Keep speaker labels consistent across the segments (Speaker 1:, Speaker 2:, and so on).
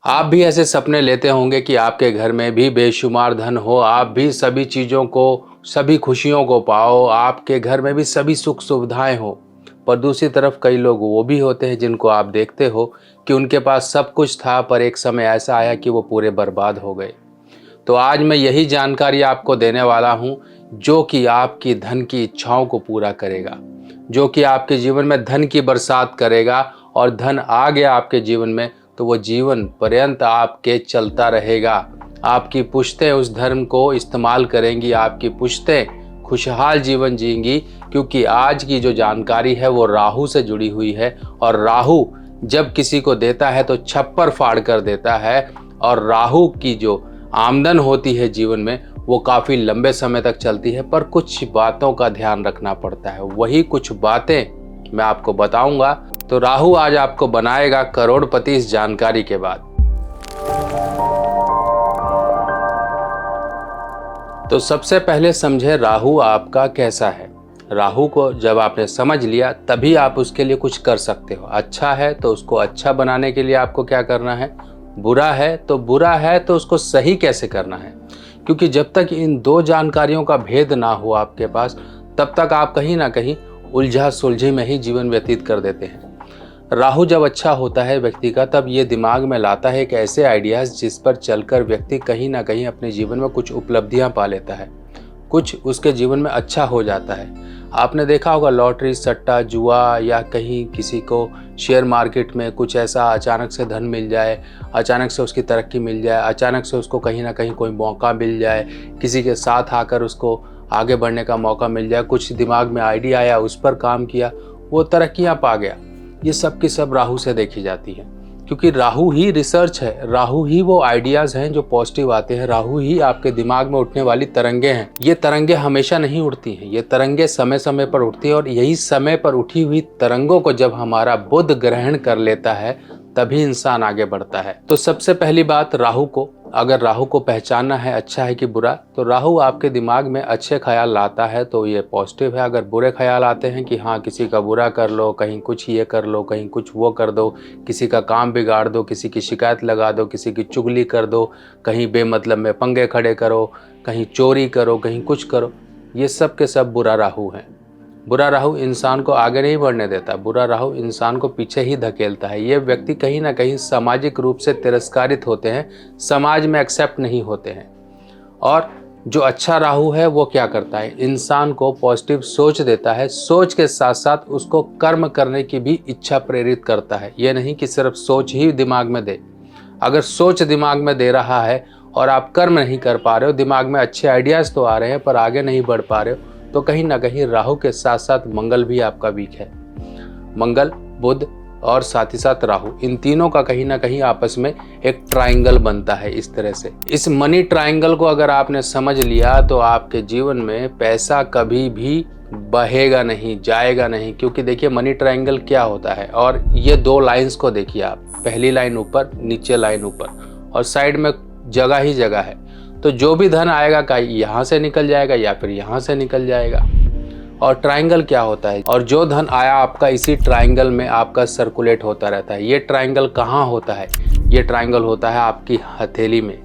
Speaker 1: आप भी ऐसे सपने लेते होंगे कि आपके घर में भी बेशुमार धन हो, आप भी सभी चीज़ों को, सभी खुशियों को पाओ, आपके घर में भी सभी सुख सुविधाएं हो। पर दूसरी तरफ कई लोग वो भी होते हैं जिनको आप देखते हो कि उनके पास सब कुछ था, पर एक समय ऐसा आया कि वो पूरे बर्बाद हो गए। तो आज मैं यही जानकारी आपको देने वाला हूँ जो कि आपकी धन की इच्छाओं को पूरा करेगा, जो कि आपके जीवन में धन की बरसात करेगा। और धन आ गया आपके जीवन में तो वो जीवन पर्यंत आपके चलता रहेगा। आपकी पुश्तें उस धर्म को इस्तेमाल करेंगी, आपकी पुश्तें खुशहाल जीवन जीएंगी, क्योंकि आज की जो जानकारी है वो राहु से जुड़ी हुई है। और राहु जब किसी को देता है तो छप्पर फाड़ कर देता है। और राहु की जो आमदन होती है जीवन में वो काफ़ी लंबे समय तक चलती है, पर कुछ बातों का ध्यान रखना पड़ता है। वही कुछ बातें मैं आपको बताऊंगा। तो राहु आज आपको बनाएगा करोड़पति इस जानकारी के बाद। तो सबसे पहले समझे राहु आपका कैसा है। राहु को जब आपने समझ लिया तभी आप उसके लिए कुछ कर सकते हो। अच्छा है तो उसको अच्छा बनाने के लिए आपको क्या करना है, बुरा है तो उसको सही कैसे करना है। क्योंकि जब तक इन दो जानकारियों का भेद ना हो आपके पास, तब तक आप कहीं ना कहीं उलझा सुलझी में ही जीवन व्यतीत कर देते हैं। राहु जब अच्छा होता है व्यक्ति का, तब ये दिमाग में लाता है एक ऐसे आइडियाज़ जिस पर चलकर व्यक्ति कहीं ना कहीं अपने जीवन में कुछ उपलब्धियां पा लेता है, कुछ उसके जीवन में अच्छा हो जाता है। आपने देखा होगा लॉटरी, सट्टा, जुआ या कहीं किसी को शेयर मार्केट में कुछ ऐसा अचानक से धन मिल जाए, अचानक से उसकी तरक्की मिल जाए, अचानक से उसको कहीं ना कहीं कोई मौका मिल जाए, किसी के साथ आकर उसको आगे बढ़ने का मौका मिल जाए, कुछ दिमाग में आइडिया आया, उस पर काम किया, वो तरक्कियाँ पा गया। ये सब की सब राहु से देखी जाती है, क्योंकि राहु ही रिसर्च है, राहु ही वो आइडियाज़ हैं जो पॉजिटिव आते हैं, राहु ही आपके दिमाग में उठने वाली तरंगे हैं। ये तरंगे हमेशा नहीं उठती हैं, ये तरंगे समय समय पर उठती हैं। और यही समय पर उठी हुई तरंगों को जब हमारा बुध ग्रहण कर लेता है तभी इंसान आगे बढ़ता है। तो सबसे पहली बात, राहु को अगर राहु को पहचानना है अच्छा है कि बुरा, तो राहु आपके दिमाग में अच्छे ख्याल लाता है तो ये पॉजिटिव है। अगर बुरे ख्याल आते हैं कि हाँ किसी का बुरा कर लो, कहीं कुछ ये कर लो, कहीं कुछ वो कर दो, किसी का काम बिगाड़ दो, किसी की शिकायत लगा दो, किसी की चुगली कर दो, कहीं बेमतलब में पंगे खड़े करो, कहीं चोरी करो, कहीं कुछ करो, ये सब के सब बुरा राहु हैं। बुरा राहु इंसान को आगे नहीं बढ़ने देता, बुरा राहु इंसान को पीछे ही धकेलता है। ये व्यक्ति कहीं ना कहीं सामाजिक रूप से तिरस्कारित होते हैं, समाज में एक्सेप्ट नहीं होते हैं। और जो अच्छा राहु है वो क्या करता है, इंसान को पॉजिटिव सोच देता है, सोच के साथ साथ उसको कर्म करने की भी इच्छा प्रेरित करता है। ये नहीं कि सिर्फ सोच ही दिमाग में दे। अगर सोच दिमाग में दे रहा है और आप कर्म नहीं कर पा रहे हो, दिमाग में अच्छे आइडियाज़ तो आ रहे हैं पर आगे नहीं बढ़ पा रहे हो, तो कहीं ना कहीं राहु के साथ साथ मंगल भी आपका वीक है। मंगल, बुध और साथ ही साथ राहु, इन तीनों का कहीं ना कहीं आपस में एक ट्रायंगल बनता है। इस तरह से इस मनी ट्रायंगल को अगर आपने समझ लिया तो आपके जीवन में पैसा कभी भी बहेगा नहीं, जाएगा नहीं। क्योंकि देखिए मनी ट्रायंगल क्या होता है, और ये दो लाइंस को देखिए आप, पहली लाइन ऊपर, नीचे लाइन ऊपर, और साइड में जगह ही जगह है। तो जो भी धन आएगा का यहाँ से निकल जाएगा या फिर यहाँ से निकल जाएगा। और ट्रायंगल क्या होता है, और जो धन आया आपका इसी ट्रायंगल में आपका सर्कुलेट होता रहता है। ये ट्रायंगल कहाँ होता है, ये ट्रायंगल होता है आपकी हथेली में,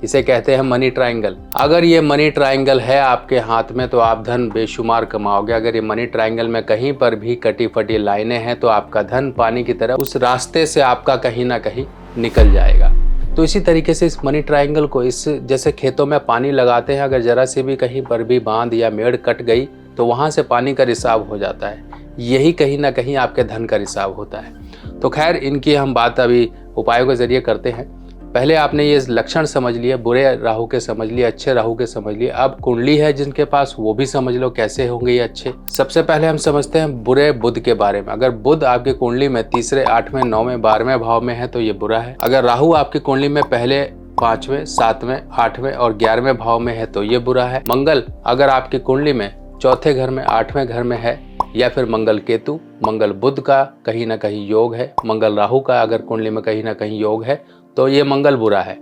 Speaker 1: इसे कहते हैं मनी ट्रायंगल। अगर ये मनी ट्रायंगल है आपके हाथ में तो आप धन बेशुमार कमाओगे। अगर ये मनी ट्रायंगल में कहीं पर भी कटी फटी लाइनें हैं तो आपका धन पानी की तरह उस रास्ते से आपका कहीं ना कहीं निकल जाएगा। तो इसी तरीके से इस मनी ट्रायंगल को, इस जैसे खेतों में पानी लगाते हैं, अगर जरा से भी कहीं पर भी बांध या मेड़ कट गई तो वहाँ से पानी का रिसाव हो जाता है। यही कहीं ना कहीं आपके धन का रिसाव होता है। तो खैर इनकी हम बात अभी उपायों के जरिए करते हैं। पहले आपने ये लक्षण समझ लिए, बुरे राहु के समझ लिए, अच्छे राहु के समझ लिए। अब कुंडली है जिनके पास वो भी समझ लो कैसे होंगे ये अच्छे। सबसे पहले हम समझते हैं बुरे बुध के बारे में। अगर बुध आपकी कुंडली में तीसरे, 8वें, 9वें, 12वें भाव में है तो ये बुरा है। अगर राहु आपकी कुंडली में पहले 5वें, 7वें, 8वें और 11वें भाव में है तो ये बुरा है। मंगल अगर आपकी कुंडली में चौथे घर में, 8वें घर में है, या फिर मंगल केतु, मंगल बुध का कहीं ना कहीं योग है, मंगल राहु का अगर कुंडली में कहीं ना कहीं योग है तो ये मंगल बुरा है।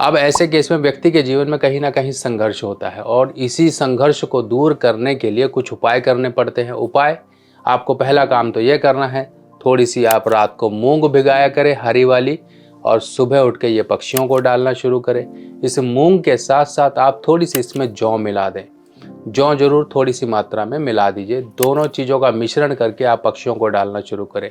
Speaker 1: अब ऐसे केस में व्यक्ति के जीवन में कहीं ना कहीं संघर्ष होता है, और इसी संघर्ष को दूर करने के लिए कुछ उपाय करने पड़ते हैं। उपाय, आपको पहला काम तो ये करना है, थोड़ी सी आप रात को मूंग भिगाया करें हरी वाली, और सुबह उठ के ये पक्षियों को डालना शुरू करें। इस मूंग के साथ साथ आप थोड़ी सी इसमें जौ मिला दें, जौ जरूर थोड़ी सी मात्रा में मिला दीजिए। दोनों चीज़ों का मिश्रण करके आप पक्षियों को डालना शुरू करें।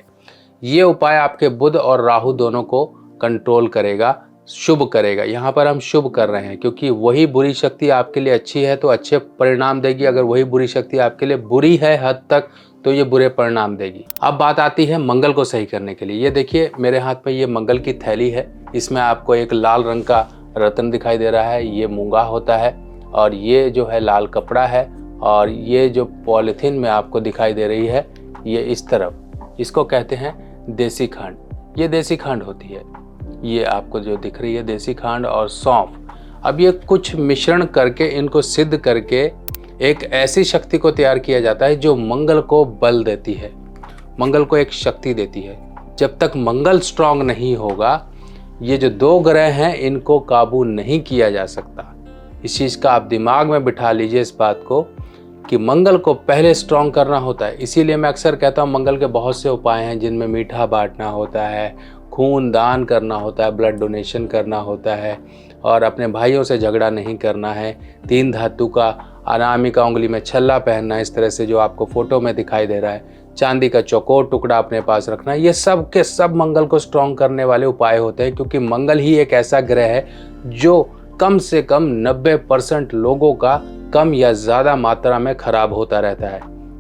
Speaker 1: ये उपाय आपके बुध और राहु दोनों को कंट्रोल करेगा, शुभ करेगा। यहाँ पर हम शुभ कर रहे हैं क्योंकि वही बुरी शक्ति आपके लिए अच्छी है तो अच्छे परिणाम देगी, अगर वही बुरी शक्ति आपके लिए बुरी है हद तक तो ये बुरे परिणाम देगी। अब बात आती है मंगल को सही करने के लिए। ये देखिए मेरे हाथ में ये मंगल की थैली है, इसमें आपको एक लाल रंग का रत्न दिखाई दे रहा है, ये मूंगा होता है और ये जो है लाल कपड़ा है और ये जो पॉलीथीन में आपको दिखाई दे रही है ये इस तरफ, इसको कहते हैं देसी खांड। ये देसी खांड होती है, ये आपको जो दिख रही है देसी खांड और सौंफ। अब ये कुछ मिश्रण करके इनको सिद्ध करके एक ऐसी शक्ति को तैयार किया जाता है जो मंगल को बल देती है, मंगल को एक शक्ति देती है। जब तक मंगल स्ट्रांग नहीं होगा ये जो दो ग्रह हैं इनको काबू नहीं किया जा सकता। इस चीज़ का आप दिमाग में बिठा लीजिए इस बात को कि मंगल को पहले स्ट्रांग करना होता है। इसीलिए मैं अक्सर कहता हूँ मंगल के बहुत से उपाय हैं जिनमें मीठा बांटना होता है, खून दान करना होता है, ब्लड डोनेशन करना होता है और अपने भाइयों से झगड़ा नहीं करना है, 3 धातु का अनामिका उंगली में छल्ला पहनना है इस तरह से जो आपको फोटो में दिखाई दे रहा है, चांदी का चौकोर टुकड़ा अपने पास रखना है। ये सब के सब मंगल को स्ट्रांग करने वाले उपाय होते हैं क्योंकि मंगल ही एक ऐसा ग्रह है जो कम से कम 90% लोगों का कम या ज़्यादा मात्रा में खराब होता रहता है।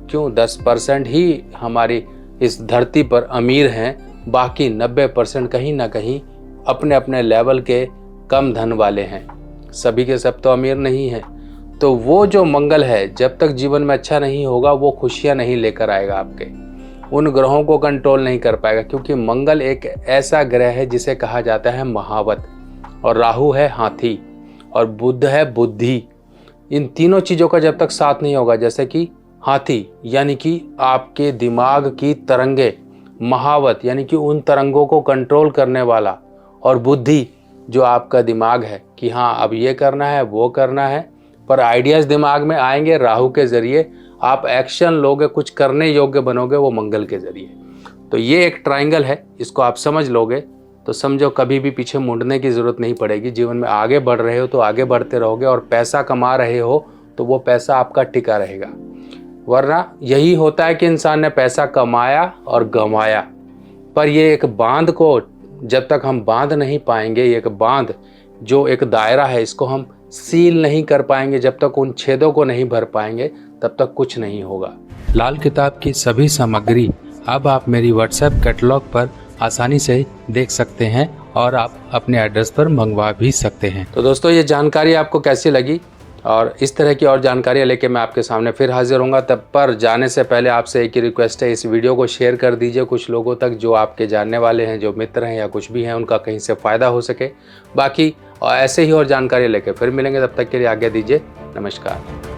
Speaker 1: क्यों? 10% ही हमारी इस धरती पर अमीर हैं, बाकी 90% कहीं ना कहीं अपने अपने लेवल के कम धन वाले हैं, सभी के सब तो अमीर नहीं हैं। तो वो जो मंगल है जब तक जीवन में अच्छा नहीं होगा वो खुशियाँ नहीं लेकर आएगा आपके, उन ग्रहों को कंट्रोल नहीं कर पाएगा क्योंकि मंगल एक ऐसा ग्रह है जिसे कहा जाता है महावत और राहु है हाथी और बुध है बुद्धि। इन तीनों चीज़ों का जब तक साथ नहीं होगा, जैसे कि हाथी यानी कि आपके दिमाग की तरंगे, महावत यानी कि उन तरंगों को कंट्रोल करने वाला और बुद्धि जो आपका दिमाग है कि हाँ अब ये करना है वो करना है, पर आइडियाज़ दिमाग में आएंगे राहु के ज़रिए, आप एक्शन लोगे, कुछ करने योग्य बनोगे वो मंगल के ज़रिए। तो ये एक ट्रायंगल है, इसको आप समझ लोगे तो समझो कभी भी पीछे मुड़ने की ज़रूरत नहीं पड़ेगी। जीवन में आगे बढ़ रहे हो तो आगे बढ़ते रहोगे और पैसा कमा रहे हो तो वो पैसा आपका टिका रहेगा। वरना यही होता है कि इंसान ने पैसा कमाया और गंवाया, पर ये एक बांध को जब तक हम बांध नहीं पाएंगे, ये एक बांध जो एक दायरा है इसको हम सील नहीं कर पाएंगे, जब तक उन छेदों को नहीं भर पाएंगे तब तक कुछ नहीं होगा। लाल किताब की सभी सामग्री अब आप मेरी व्हाट्सएप कैटलॉग पर आसानी से देख सकते हैं और आप अपने एड्रेस पर मंगवा भी सकते हैं। तो दोस्तों ये जानकारी आपको कैसी लगी और इस तरह की और जानकारियाँ लेके मैं आपके सामने फिर हाजिर होऊंगा। तब पर जाने से पहले आपसे एक ही रिक्वेस्ट है, इस वीडियो को शेयर कर दीजिए कुछ लोगों तक जो आपके जानने वाले हैं, जो मित्र हैं या कुछ भी हैं, उनका कहीं से फ़ायदा हो सके। बाकी ऐसे ही और जानकारी लेके फिर मिलेंगे, तब तक के लिए आज्ञा दीजिए। नमस्कार।